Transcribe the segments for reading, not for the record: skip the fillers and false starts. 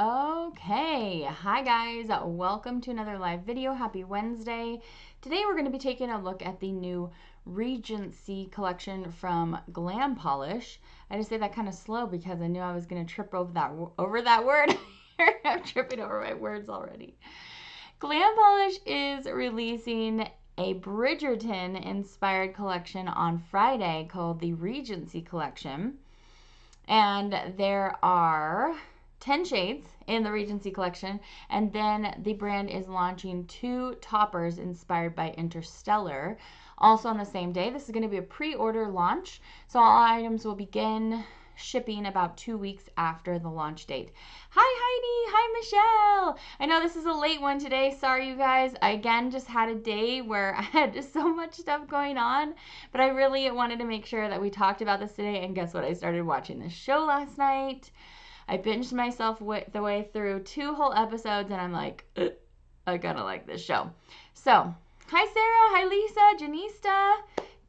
Okay, hi guys, welcome to another live video. Happy Wednesday. Today we're going to be taking a look at the new Regency collection from Glam Polish. I just say that kind of slow because I knew I was going to trip over that word. I'm tripping over my words already. Glam Polish is releasing a Bridgerton-inspired collection on Friday called the Regency collection. And there are 10 shades in the Regency collection, and then the brand is launching 2 toppers inspired by Interstellar also on the same day. This is going to be a pre-order launch, so all items will begin shipping about 2 weeks after the launch date. Hi Heidi, hi Michelle. I know this is a late one today. Sorry you guys. I again just had a day where I had just so much stuff going on, but I really wanted to make sure that we talked about this today. And guess what? I started watching this show last night. I binged myself the way through 2 whole episodes, and I'm like, I gotta like this show. So, hi Sarah, hi Lisa, Janista,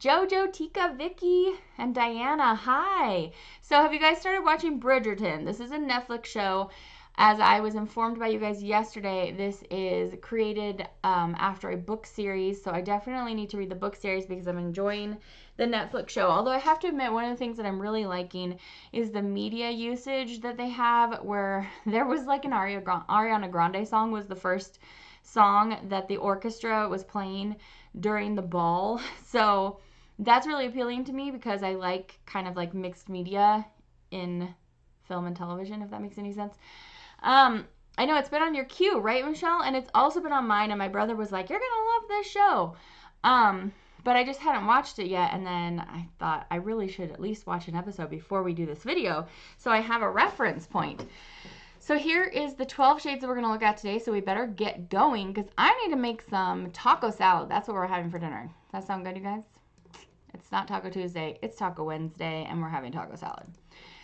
Jojo, Tika, Vicky, and Diana, hi. So have you guys started watching Bridgerton? This is a Netflix show. As I was informed by you guys yesterday, this is created after a book series, so I definitely need to read the book series because I'm enjoying the Netflix show. Although I have to admit, one of the things that I'm really liking is the media usage that they have, where there was like an Ariana Grande song was the first song that the orchestra was playing during the ball. So that's really appealing to me because I like kind of like mixed media in film and television, if that makes any sense. I know it's been on your queue, right, Michelle? And it's also been on mine, and my brother was like, you're gonna love this show. But I just hadn't watched it yet, and then I thought I really should at least watch an episode before we do this video, so I have a reference point. So here is the 12 shades that we're going to look at today, so we better get going, because I need to make some taco salad. That's what we're having for dinner. Does that sound good, you guys? It's not Taco Tuesday, it's Taco Wednesday, and we're having taco salad.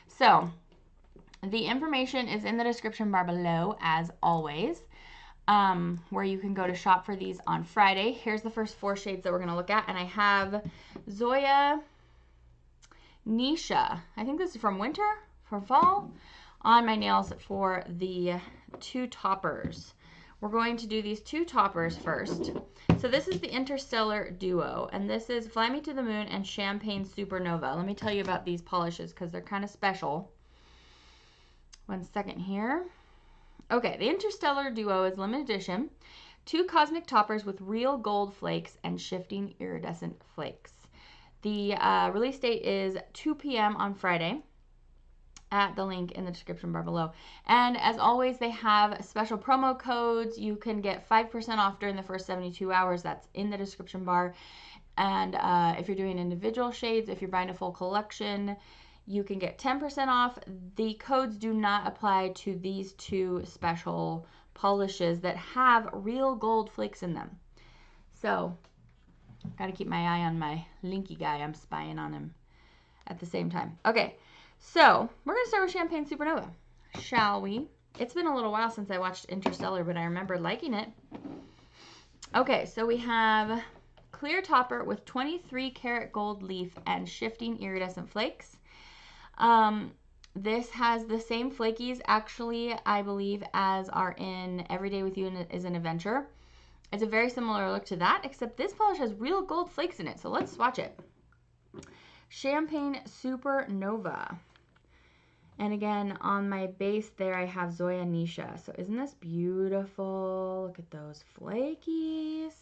So the information is in the description bar below, as always, where you can go to shop for these on Friday. Here's the first 4 shades that we're going to look at, and I have Zoya Nisha. I think this is from winter, for fall, on my nails for the 2 toppers. We're going to do these 2 toppers first. So this is the Interstellar Duo, and this is Fly Me to the Moon and Champagne Supernova. Let me tell you about these polishes because they're kind of special. One second here. Okay, the Interstellar Duo is limited edition. 2 cosmic toppers with real gold flakes and shifting iridescent flakes. The release date is 2 p.m. on Friday at the link in the description bar below. And as always, they have special promo codes. You can get 5% off during the first 72 hours. That's in the description bar. And if you're doing individual shades, if you're buying a full collection, you can get 10% off. The codes do not apply to these 2 special polishes that have real gold flakes in them. So, gotta keep my eye on my Linky guy. I'm spying on him at the same time. Okay, so we're gonna start with Champagne Supernova, shall we? It's been a little while since I watched Interstellar, but I remember liking it. Okay, so we have clear topper with 23 karat gold leaf and shifting iridescent flakes. This has the same flakies, actually, I believe, as are in Everyday With You is an Adventure. It's a very similar look to that, except this polish has real gold flakes in it. So let's swatch it. Champagne Supernova. And again, on my base there, I have Zoya Nisha. So isn't this beautiful? Look at those flakies.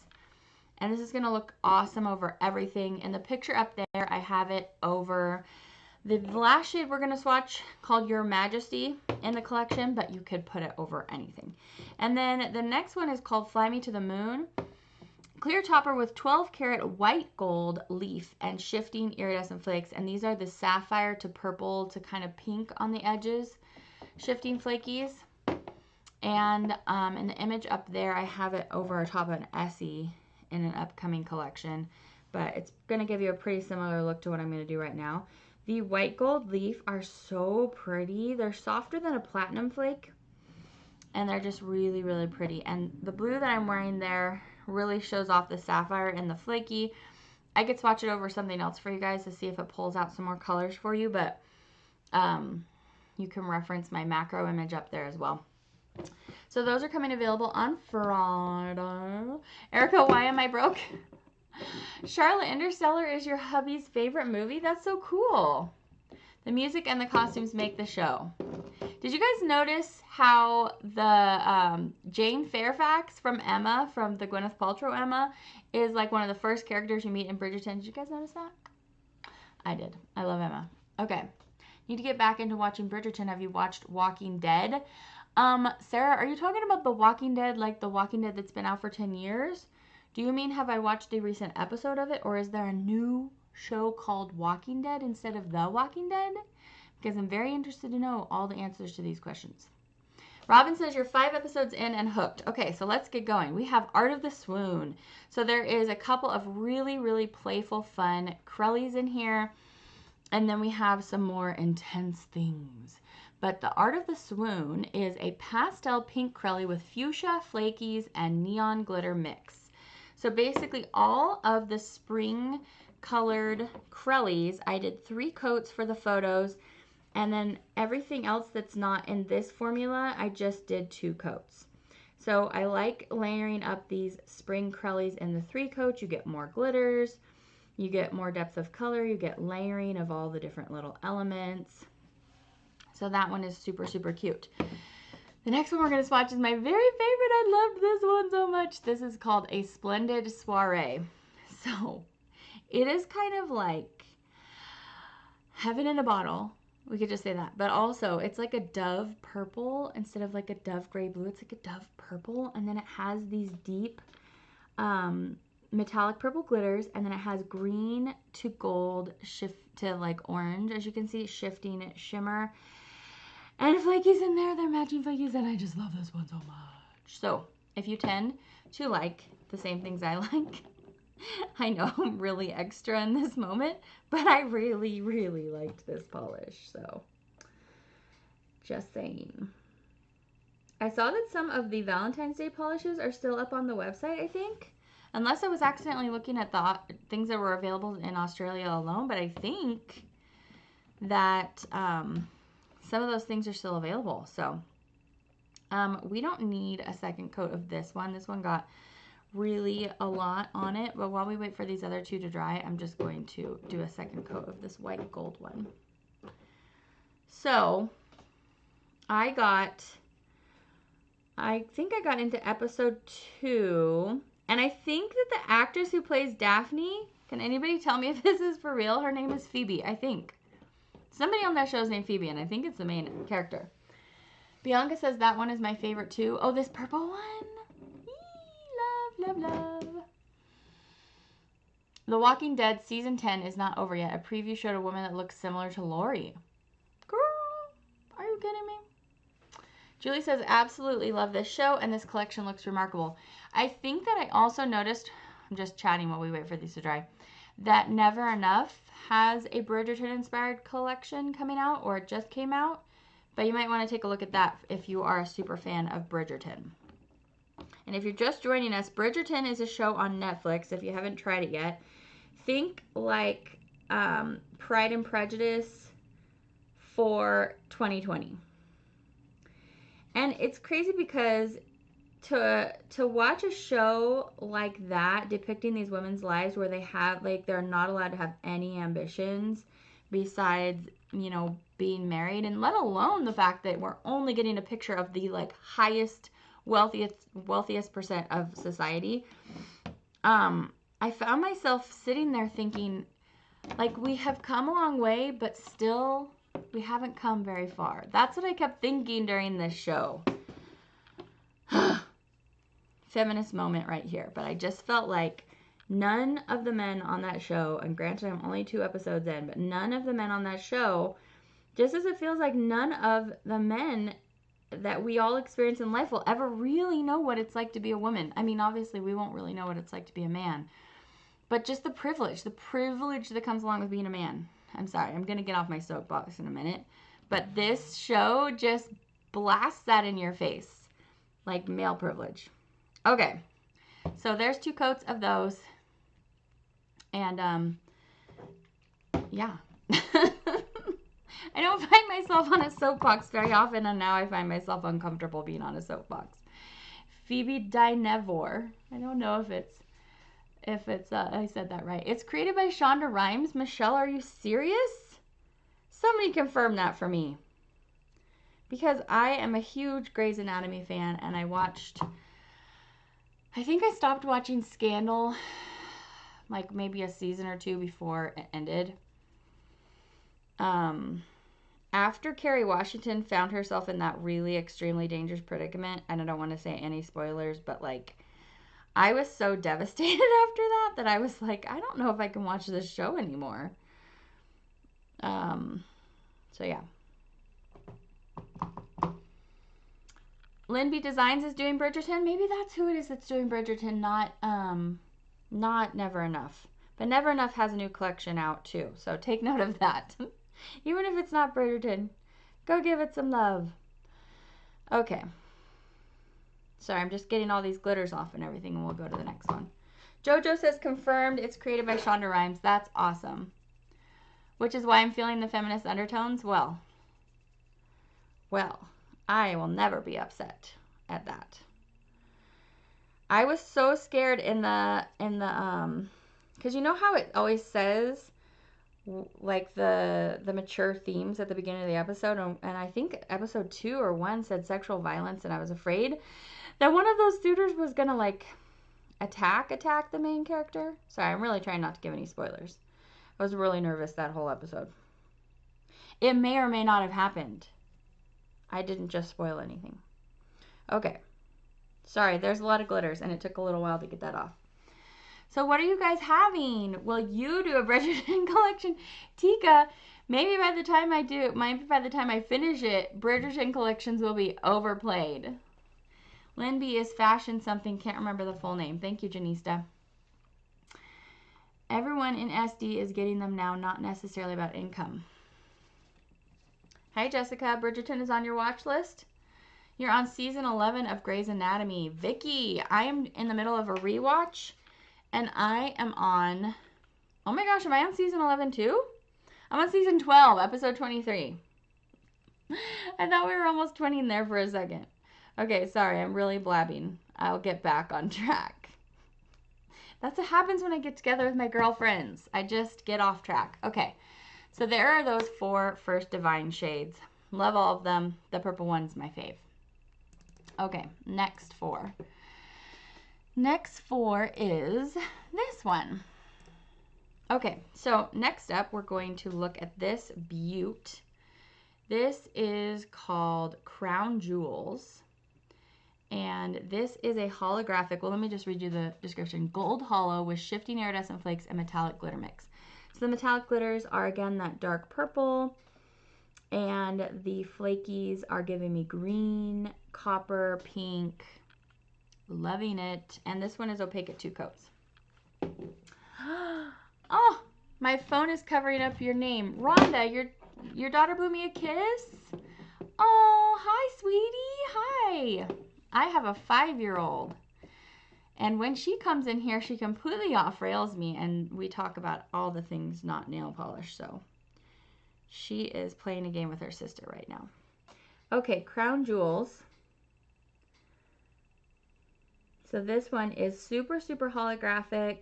And this is going to look awesome over everything. In the picture up there, I have it over the last shade we're going to swatch, called Your Majesty, in the collection, but you could put it over anything. And then the next one is called Fly Me to the Moon. Clear topper with 12 karat white gold leaf and shifting iridescent flakes. And these are the sapphire to purple to kind of pink on the edges, shifting flakies. And in the image up there, I have it over top of an Essie in an upcoming collection. But it's going to give you a pretty similar look to what I'm going to do right now. The white gold leaf are so pretty. They're softer than a platinum flake, and they're just really, really pretty. And the blue that I'm wearing there really shows off the sapphire and the flaky. I could swatch it over something else for you guys to see if it pulls out some more colors for you, but you can reference my macro image up there as well. So those are coming available on Friday. Erica, why am I broke? Charlotte, Interstellar is your hubby's favorite movie? That's so cool. The music and the costumes make the show. Did you guys notice how the Jane Fairfax from Emma, from the Gwyneth Paltrow Emma, is like one of the first characters you meet in Bridgerton? Did you guys notice that? I did. I love Emma. Okay. Need to get back into watching Bridgerton. Have you watched Walking Dead? Sarah, are you talking about The Walking Dead, like The Walking Dead that's been out for 10 years? Do you mean have I watched a recent episode of it, or is there a new show called Walking Dead instead of The Walking Dead? Because I'm very interested to know all the answers to these questions. Robin says you're 5 episodes in and hooked. Okay, so let's get going. We have Art of the Swoon. So there is a couple of really, really playful, fun Crellies in here. And then we have some more intense things. But the Art of the Swoon is a pastel pink Crelly with fuchsia, flakies, and neon glitter mix. So basically all of the spring colored Crellies, I did 3 coats for the photos. And then everything else that's not in this formula, I just did 2 coats. So I like layering up these spring Crellies in the 3 coats. You get more glitters, you get more depth of color, you get layering of all the different little elements. So that one is super, super cute. The next one we're going to swatch is my very favorite. I loved this one so much. This is called a Splendid Soiree. So it is kind of like heaven in a bottle. We could just say that. But also, it's like a dove purple instead of like a dove gray blue. It's like a dove purple. And then it has these deep metallic purple glitters. And then it has green to gold shift to like orange. As you can see, shifting shimmer. And flakies in there. They're matching flakies. And I just love this one so much. So, if you tend to like the same things I like, I know I'm really extra in this moment, but I really, really liked this polish, so just saying. I saw that some of the Valentine's Day polishes are still up on the website, I think. Unless I was accidentally looking at the things that were available in Australia alone, but I think that some of those things are still available. So we don't need a second coat of this one. This one got really a lot on it, but while we wait for these other 2 to dry, I'm just going to do a second coat of this white gold one. So I think I got into episode 2, and I think that the actress who plays Daphne, can anybody tell me if this is for real? Her name is Phoebe, I think. Somebody on that show is named Phoebe, and I think it's the main character. Bianca says that one is my favorite too. Oh, this purple one. Love, love. The Walking Dead season 10 is not over yet. A preview showed a woman that looks similar to Lori. Girl, are you kidding me? Julie says, absolutely love this show, and this collection looks remarkable. I think that I also noticed, I'm just chatting while we wait for these to dry, that Never Enough has a Bridgerton-inspired collection coming out, or it just came out. But you might want to take a look at that if you are a super fan of Bridgerton. And if you're just joining us, Bridgerton is a show on Netflix. If you haven't tried it yet, think like Pride and Prejudice for 2020. And it's crazy because to watch a show like that depicting these women's lives where they have, like, they're not allowed to have any ambitions besides, you know, being married, and let alone the fact that we're only getting a picture of the like highest wealthiest percent of society. I found myself sitting there thinking, like, we have come a long way, but still we haven't come very far. That's what I kept thinking during this show. Feminist moment right here. But I just felt like none of the men on that show, and granted I'm only 2 episodes in, but none of the men on that show, just as it feels like none of the men that we all experience in life will ever really know what it's like to be a woman. I mean, obviously we won't really know what it's like to be a man, but just the privilege that comes along with being a man. I'm sorry, I'm going to get off my soapbox in a minute, but this show just blasts that in your face, like male privilege. Okay, so there's 2 coats of those, and yeah. I don't find myself on a soapbox very often, and now I find myself uncomfortable being on a soapbox. Phoebe Dynevor. I don't know if it's I said that right. It's created by Shonda Rhimes. Michelle, are you serious? Somebody confirm that for me. Because I am a huge Grey's Anatomy fan, and I think I stopped watching Scandal like maybe a season or two before it ended. After Kerry Washington found herself in that really extremely dangerous predicament, and I don't want to say any spoilers, but like, I was so devastated after that I was like, I don't know if I can watch this show anymore. So yeah. Linby Designs is doing Bridgerton. Maybe that's who it is that's doing Bridgerton, not Never Enough. But Never Enough has a new collection out too, so take note of that. Even if it's not Bridgerton, go give it some love. Okay. Sorry, I'm just getting all these glitters off and everything, and we'll go to the next one. Jojo says confirmed. It's created by Shonda Rhimes. That's awesome. Which is why I'm feeling the feminist undertones. Well, I will never be upset at that. I was so scared in the because you know how it always says like the mature themes at the beginning of the episode, and I think episode 2 or 1 said sexual violence, and I was afraid that one of those suitors was gonna like attack the main character. Sorry, I'm really trying not to give any spoilers. I was really nervous that whole episode. It may or may not have happened. I didn't just spoil anything. Okay. Sorry, there's a lot of glitters, and it took a little while to get that off. So what are you guys having? Will you do a Bridgerton collection? Tika, maybe by the time I finish it, Bridgerton collections will be overplayed. Linby is fashion something, can't remember the full name. Thank you, Janista. Everyone in SD is getting them now, not necessarily about income. Hi, Jessica. Bridgerton is on your watch list? You're on season 11 of Grey's Anatomy. Vicky, I am in the middle of a rewatch, and I am on, oh my gosh, am I on season 11 too? I'm on season 12, episode 23. I thought we were almost 20 in there for a second. Okay, sorry, I'm really blabbing. I'll get back on track. That's what happens when I get together with my girlfriends. I just get off track. Okay, so there are those 4 First Divine shades. Love all of them. The purple one's my fave. Okay, next 4. Next 4 is this one. Okay, so next up, we're going to look at this beaut. This is called Crown Jewels. And this is a holographic, well, let me just read you the description. Gold hollow with shifting iridescent flakes and metallic glitter mix. So the metallic glitters are, again, that dark purple. And the flakies are giving me green, copper, pink. Loving it. And this one is opaque at 2 coats. Oh, my phone is covering up your name. Rhonda, your daughter blew me a kiss? Oh, hi, sweetie. Hi. I have a 5-year-old. And when she comes in here, she completely off-rails me. And we talk about all the things not nail polish. So she is playing a game with her sister right now. Okay, Crown Jewels. So this one is super, super holographic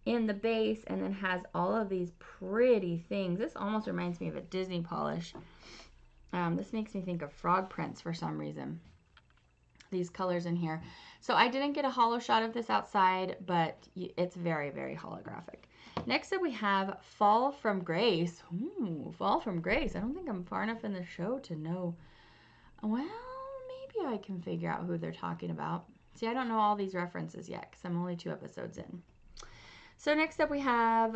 in the base, and then has all of these pretty things. This almost reminds me of a Disney polish. This makes me think of frog prints for some reason. These colors in here. So I didn't get a hollow shot of this outside, but it's very, very holographic. Next up we have Fall from Grace. Ooh, Fall from Grace. I don't think I'm far enough in the show to know. Well, maybe I can figure out who they're talking about. See, I don't know all these references yet because I'm only 2 episodes in. So next up we have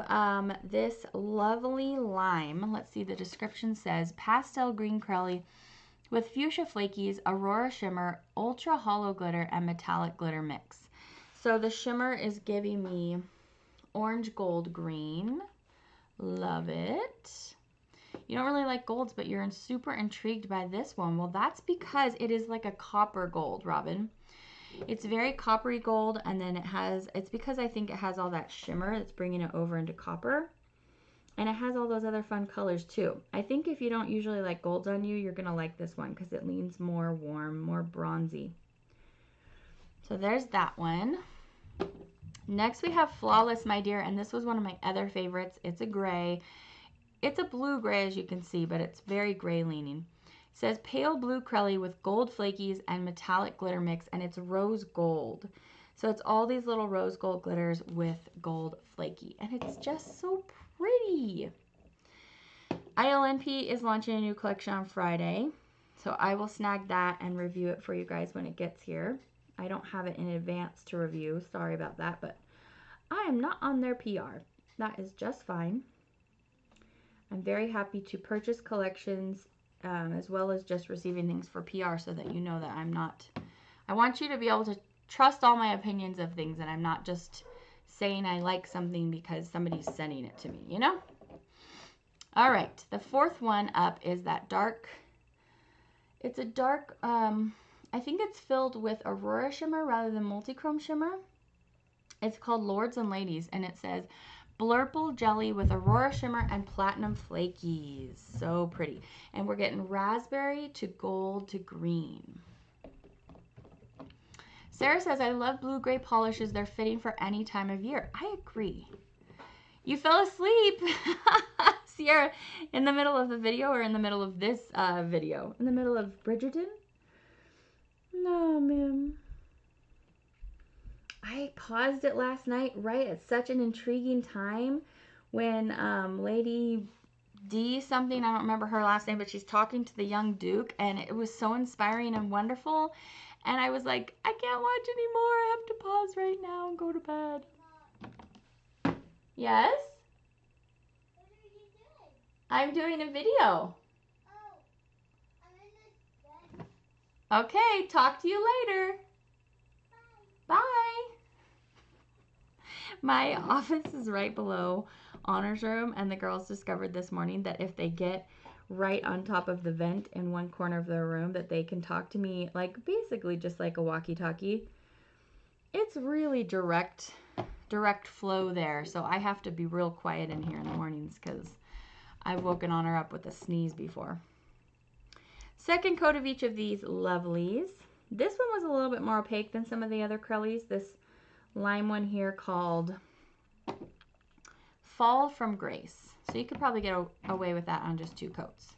this lovely lime. Let's see, the description says pastel green curly with fuchsia flakies, aurora shimmer, ultra hollow glitter, and metallic glitter mix. So the shimmer is giving me orange gold green. Love it. You don't really like golds, but you're super intrigued by this one. Well, that's because it is like a copper gold, Robin. It's very coppery gold, and then it's because I think it has all that shimmer that's bringing it over into copper. And it has all those other fun colors too. I think if you don't usually like golds on you, you're going to like this one because it leans more warm, more bronzy. So there's that one. Next we have Flawless, My Dear, and this was one of my other favorites. It's a gray. It's a blue gray as you can see, but it's very gray leaning. It says pale blue crelly with gold flakies and metallic glitter mix, and it's rose gold. So it's all these little rose gold glitters with gold flaky, and it's just so pretty. ILNP is launching a new collection on Friday, so I will snag that and review it for you guys when it gets here. I don't have it in advance to review, sorry about that, but I am not on their PR. That is just fine. I'm very happy to purchase collections as well as just receiving things for PR so that you know that I'm not, I want you to be able to trust all my opinions of things, and I'm not just saying I like something because somebody's sending it to me, you know? All right, the fourth one up is that dark, it's a dark, I think it's filled with Aurora shimmer rather than multi-chrome shimmer. It's called Lords and Ladies, and it says Blurple Jelly with Aurora shimmer and platinum flakies. So pretty. And we're getting raspberry to gold to green. Sarah says, I love blue-gray polishes. They're fitting for any time of year. I agree. You fell asleep. Sierra, in the middle of the video or in the middle of this video? In the middle of Bridgerton? No, ma'am. I paused it last night right at such an intriguing time when Lady D something, I don't remember her last name, but she's talking to the young Duke, and it was so inspiring and wonderful. And I was like, I can't watch anymore. I have to pause right now and go to bed. Mom. Yes? What are you doing? I'm doing a video. Oh, I'm in this bed. Okay, talk to you later. Bye. Bye. My office is right below Honor's room, and the girls discovered this morning that if they get right on top of the vent in one corner of their room, that they can talk to me like basically just like a walkie-talkie. It's really direct flow there, so I have to be real quiet in here in the mornings because I've woken Honor up with a sneeze before. Second coat of each of these lovelies. This one was a little bit more opaque than some of the other Crellies. This lime one here called Fall from Grace. So you could probably get away with that on just 2 coats.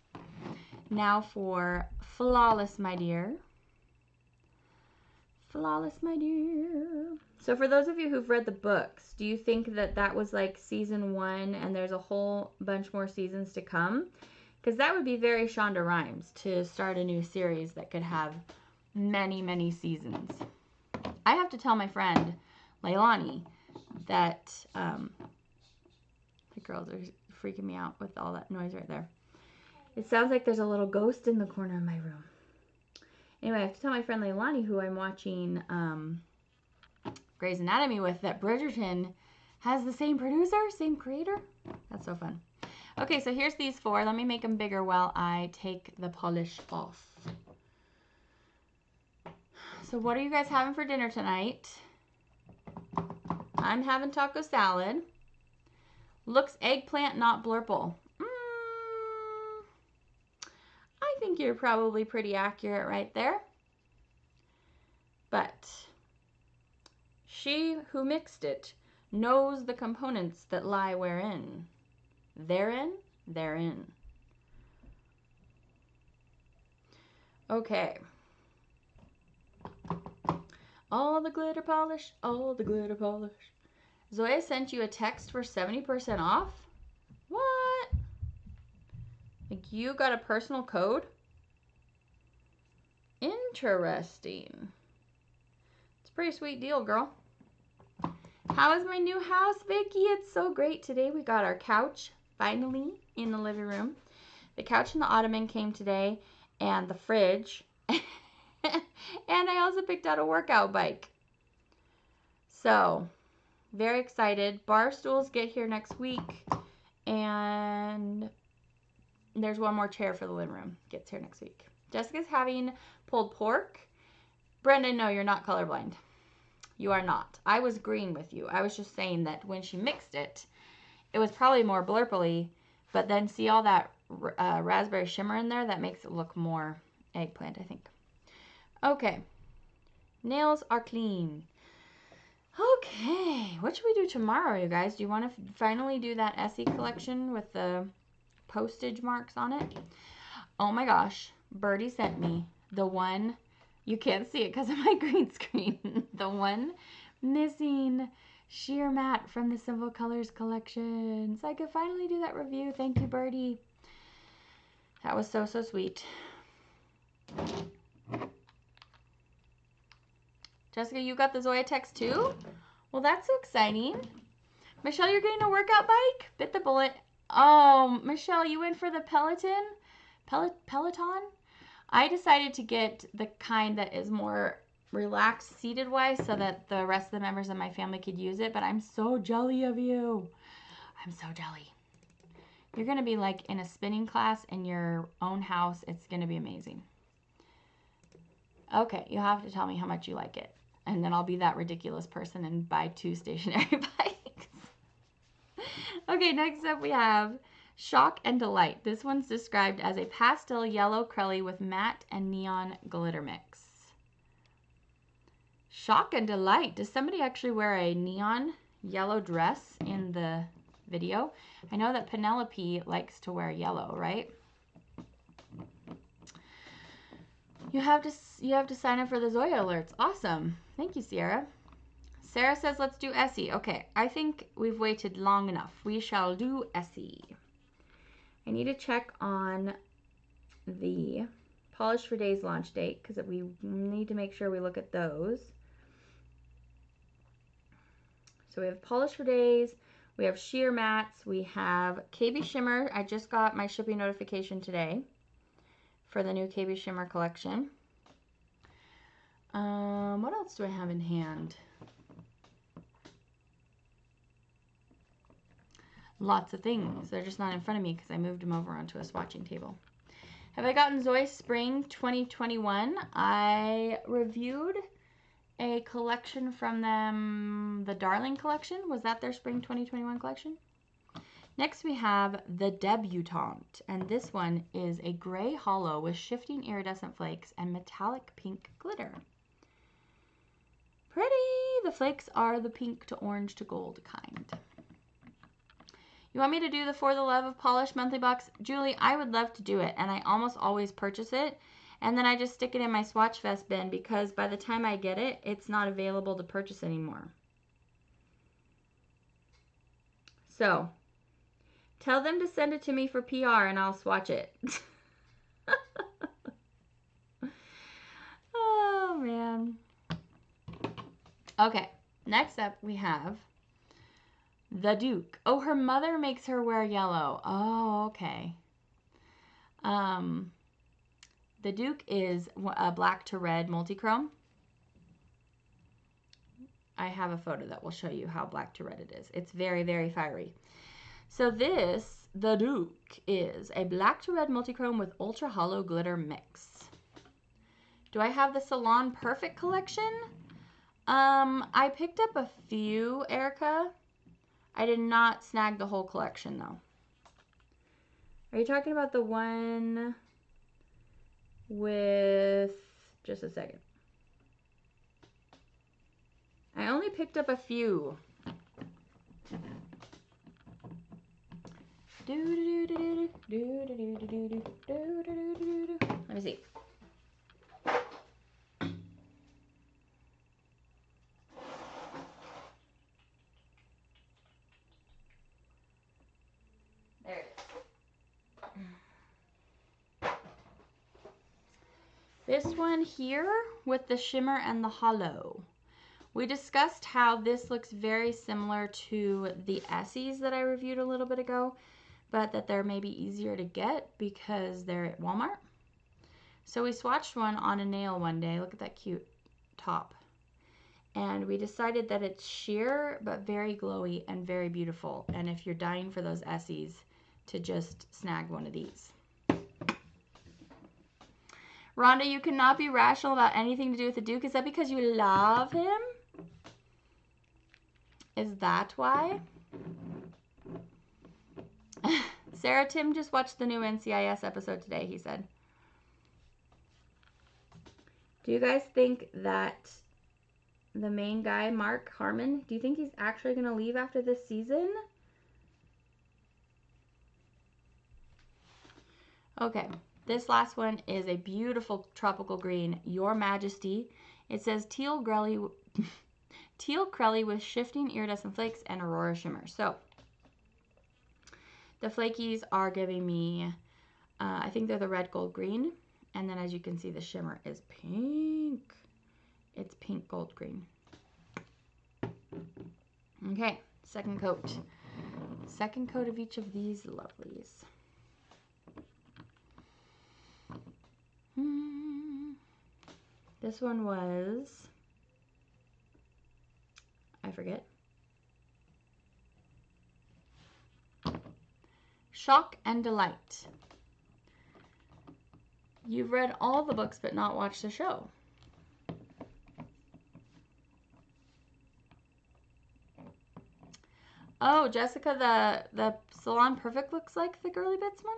Now for Flawless, My Dear. Flawless, My Dear. So for those of you who've read the books, do you think that that was like season 1 and there's a whole bunch more seasons to come? Because that would be very Shonda Rhimes to start a new series that could have many, many seasons. I have to tell my friend Leilani that the girls are freaking me out with all that noise right there. It sounds like there's a little ghost in the corner of my room. Anyway, I have to tell my friend Leilani, who I'm watching Grey's Anatomy with, that Bridgerton has the same producer, same creator. That's so fun. Okay, so here's these 4. Let me make them bigger while I take the polish off. So what are you guys having for dinner tonight? I'm having taco salad. Looks eggplant, not blurple. I think you're probably pretty accurate right there. But she who mixed it knows the components that lie wherein. Therein. Okay. All the glitter polish, all the glitter polish. Zoya sent you a text for 70% off? What? Like you got a personal code? Interesting. It's a pretty sweet deal, girl. How is my new house, Vicky? It's so great. Today we got our couch finally in the living room. The couch and the ottoman came today, and the fridge. And I also picked out a workout bike. So, very excited. Bar stools get here next week. And there's one more chair for the living room. Gets here next week. Jessica's having pulled pork. Brendan, no, you're not colorblind. You are not. I was agreeing with you. I was just saying that when she mixed it, it was probably more blurpily, but then see all that raspberry shimmer in there? That makes it look more eggplant, I think. Okay. Nails are clean. Okay. What should we do tomorrow, you guys? Do you want to finally do that Essie collection with the postage marks on it? Oh my gosh. Birdie sent me the one. You can't see it because of my green screen. The one missing sheer matte from the Simple Colors collection. So I could finally do that review. Thank you, Birdie. That was so, so sweet. Jessica, you got the Zoya text too? Well, that's so exciting. Michelle, you're getting a workout bike? Bit the bullet. Oh, Michelle, you went for the Peloton? I decided to get the kind that is more relaxed seated wise so that the rest of the members of my family could use it, but I'm so jelly of you. I'm so jelly. You're going to be like in a spinning class in your own house. It's going to be amazing. Okay, you have to tell me how much you like it, and then I'll be that ridiculous person and buy 2 stationary bikes. Okay, next up we have Shock and Delight. This one's described as a pastel yellow crelly with matte and neon glitter mix. Shock and Delight. Does somebody actually wear a neon yellow dress in the video? I know that Penelope likes to wear yellow, right? You have to sign up for the Zoya alerts. Awesome. Thank you, Sierra. Sarah says let's do Essie. Okay, I think we've waited long enough. We shall do Essie. I need to check on the Polish for Days launch date because we need to make sure we look at those. So we have Polish for Days, we have sheer mattes, we have KB Shimmer. I just got my shipping notification today for the new KB Shimmer collection. What else do I have in hand? Lots of things. They're just not in front of me because I moved them over onto a swatching table. Have I gotten Zoya Spring 2021? I reviewed a collection from them, the Darling collection. Was that their Spring 2021 collection? Next we have the Debutante, and this one is a gray hollow with shifting iridescent flakes and metallic pink glitter. Pretty! The flakes are the pink to orange to gold kind. You want me to do the For the Love of Polish monthly box? Julie, I would love to do it, and I almost always purchase it, and then I just stick it in my Swatchfest bin because by the time I get it, it's not available to purchase anymore. So, tell them to send it to me for PR and I'll swatch it. Oh, man. Okay, next up we have the Duke. Oh, her mother makes her wear yellow. Oh, okay. The Duke is a black to red multi-chrome. I have a photo that will show you how black to red it is. It's very, very fiery. So this, the Duke, is a black to red multi-chrome with ultra hollow glitter mix. Do I have the Salon Perfect collection? I picked up a few, Erica. I did not snag the whole collection, though. Are you talking about the one with... Just a second. I only picked up a few. Let me see. There it is. This one here with the shimmer and the hollow. We discussed how this looks very similar to the Essies that I reviewed a little bit ago, but that they're maybe easier to get because they're at Walmart. So we swatched one on a nail one day. Look at that cute top. And we decided that it's sheer, but very glowy and very beautiful. And if you're dying for those Essies, to just snag one of these. Rhonda, you cannot be rational about anything to do with the Duke. Is that because you love him? Is that why? Sarah Tim just watched the new NCIS episode today, he said. Do you guys think that the main guy, Mark Harmon, do you think he's actually going to leave after this season? Okay, this last one is a beautiful tropical green, Your Majesty. It says teal crelly with shifting iridescent flakes and aurora shimmer. So the flakies are giving me, I think they're the red, gold, green. And then as you can see, the shimmer is pink. It's pink, gold, green. Okay, second coat. Second coat of each of these lovelies. This one was, I forget. Shock and Delight. You've read all the books but not watched the show. Oh, Jessica, the Salon Perfect looks like the Girly Bits one?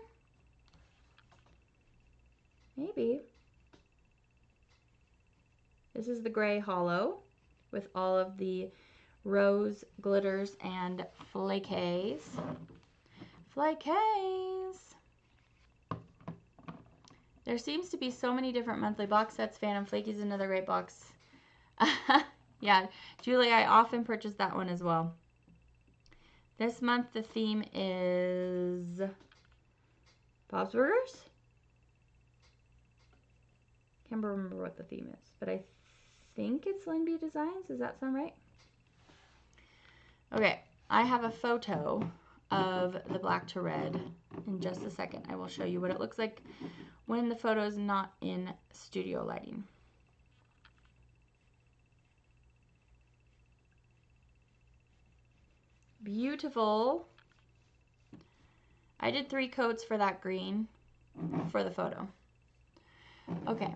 Maybe. This is the gray hollow with all of the rose glitters and flaques. Flaques! There seems to be so many different monthly box sets. Phantom Flaky is another great box. Yeah, Julie, I often purchase that one as well. This month the theme is Bob's Burgers? Can't remember what the theme is, but I think it's Linby Designs. Does that sound right? Okay, I have a photo of the black to red. In just a second, I will show you what it looks like when the photo is not in studio lighting. Beautiful. I did 3 coats for that green for the photo. Okay,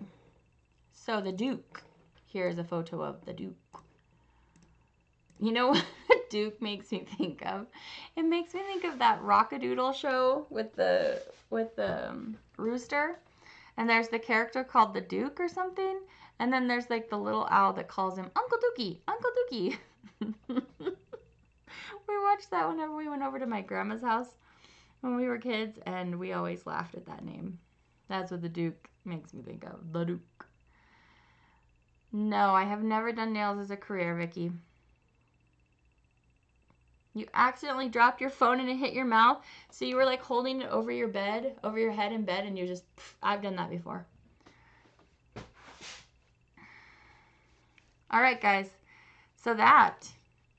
so the Duke. Here's a photo of the Duke. You know what the Duke makes me think of? It makes me think of that Rockadoodle show with the rooster. And there's the character called the Duke or something. And then there's like the little owl that calls him Uncle Dookie, Uncle Dookie. We watched that whenever we went over to my grandma's house when we were kids, and we always laughed at that name. That's what the Duke makes me think of, the Duke. No, I have never done nails as a career, Vicky. You accidentally dropped your phone and it hit your mouth, so you were like holding it over your bed, over your head in bed, and you just, I've done that before. All right, guys, so that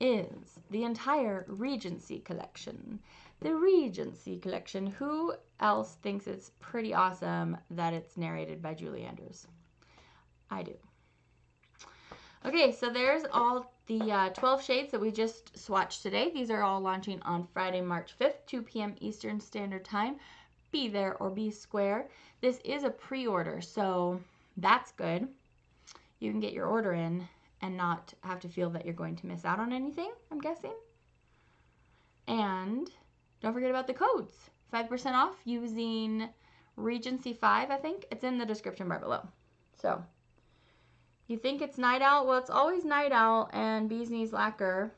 is the entire Regency collection. The Regency collection. Who else thinks it's pretty awesome that it's narrated by Julie Andrews? I do. Okay, so there's all the 12 shades that we just swatched today. These are all launching on Friday, March 5th, 2 p.m. Eastern Standard Time. Be there or be square. This is a pre-order, so that's good. You can get your order in and not have to feel that you're going to miss out on anything, I'm guessing. And don't forget about the codes. 5% off using Regency 5, I think. It's in the description bar below. So, you think it's Night Owl? Well, it's always Night Owl and Bee's Knees Lacquer.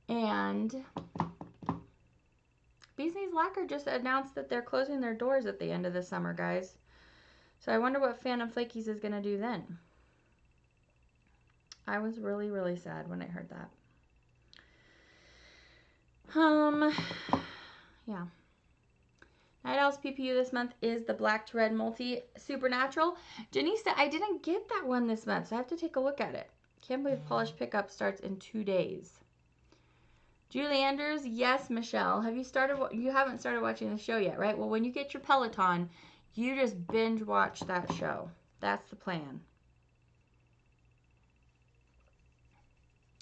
And Bee's Knees Lacquer just announced that they're closing their doors at the end of the summer, guys. So I wonder what Phantom Flakies is going to do then. I was really, really sad when I heard that. Yeah. Night Owl's PPU this month is the Black to Red Multi Supernatural. Janista, I didn't get that one this month, so I have to take a look at it. Can't believe Polish Pickup starts in 2 days. Julie Andrews, yes, Michelle. Have you started? You haven't started watching the show yet, right? Well, when you get your Peloton, you just binge watch that show. That's the plan.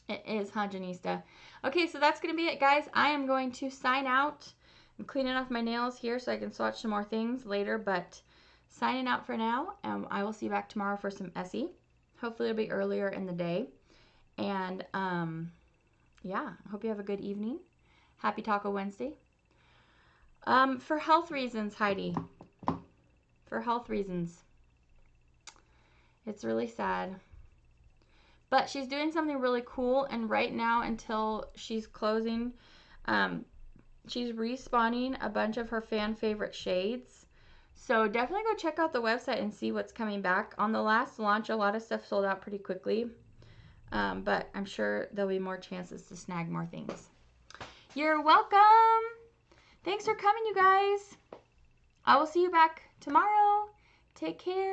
It is, huh, Janista? Okay, so that's going to be it, guys. I am going to sign out. I'm cleaning off my nails here so I can swatch some more things later, but signing out for now. I will see you back tomorrow for some Essie. Hopefully it'll be earlier in the day. And, yeah, I hope you have a good evening. Happy Taco Wednesday. For health reasons, Heidi. For health reasons. It's really sad. But she's doing something really cool, and right now, until she's closing, she's respawning a bunch of her fan favorite shades. So definitely go check out the website and see what's coming back. On the last launch, a lot of stuff sold out pretty quickly. But I'm sure there'll be more chances to snag more things. You're welcome. Thanks for coming, you guys. I will see you back tomorrow. Take care.